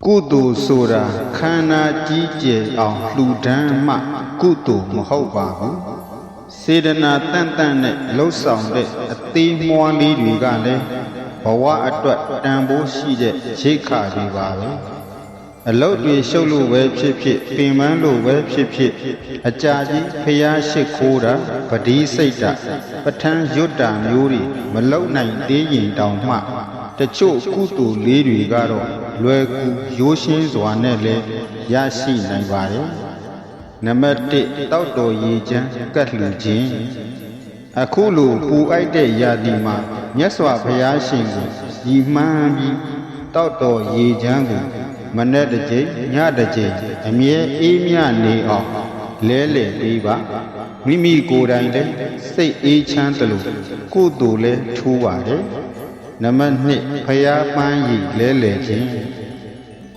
ကုသိုလ်ဆိုတာခန္ဓာကြီးကျယ်အောင်လှူဒန်းမှကုသိုလ်မဟုတ်ပါဘူးစေတနာတန်တန်နဲ့လှုပ်ဆောင်တဲ့အသေးမွှားလေးတွေကလည်းဘဝအတွက်တန်ဖိုးရှိတဲ့ရိက္ခာတွေပါပဲအလုတ်တွေရှုပ်လို့ပဲဖြစ်ဖြစ်ပင်ပန်းလို့ပဲဖြစ်ဖြစ်အကြာကြီးဖျားရှိခိုးတာပတိစိတ်တာပဋ္ဌာန်းရွတ်တာမျိုးတွေမလုံနိုင်သေးရင်တောင်မှတချို့ကုသိုလ်လေးတွေကတော့လွယ်ကူရိုးရှင်းစွာနဲ့လည်းရရှိနိုင်ပါတယ်နံပါတ်1တောက်တော်ရေချမ်းကတ်လှူခြင်းအခုလိုပူအိုက်တဲ့ရာသီမှာမြတ်စွာဘုရားရှင်ကိုရည်မှန်းပြီးတောက်တော်ရေချမ်းကိုမနေ့တစ်ကြိမ်ညတစ်ကြိမ်အမြဲအေးမြနေအောင်လဲလှယ်ပေးပါမိမိကိုယ်တိုင်လည်းစိတ်အေးချမ်းသလိုကိုယ်တူလည်းထူးပါတယ်နံပါတ်2ဖယားပန်းရည်လဲလှယ်ခြင်း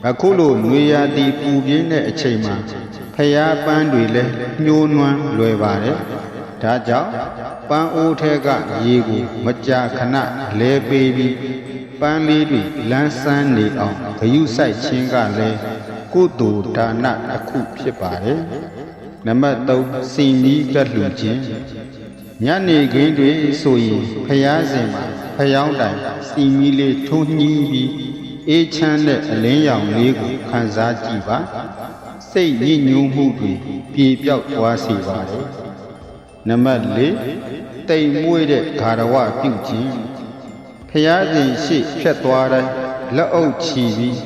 အခုလိုနွေရာသီပူပြင်းတဲ့အချိန်မှာဖယားပန်းတွေလည်းညှိုးနွမ်းလွယ်ပါတယ်ဒါကြောင့်ပန်းအိုးထဲကရေကိုမကြာခဏလဲပေးပြီးပန်းလေးတွေလန်းဆန်းနေအောင်ဂရုစိုက်ခြင်းကလည်းကုသိုလ်ဒါနတစ်ခုဖြစ်ပါတယ်နံပါတ်3စီမီကတ်လှူခြင်းညနေခင်းတွေဆိုရင်ဖျားစဉ်မှာဖျောင်းတိုင်စီမီလေးထုံးညှီးပြီးအေးချမ်းတဲ့အလင်းရောင်လေးကိုခံစားကြည့်ပါစိတ်ညစ်ညူးမှုတွေပြေပြောက်သွားစေပါတယ်နံပါတ်4တိမ်မွေးတဲ့ဂါရဝပြုခြင်းဖျားစဉ်ရှိဖြတ်သွားတိုင်းလက်အုပ်ချီပြီး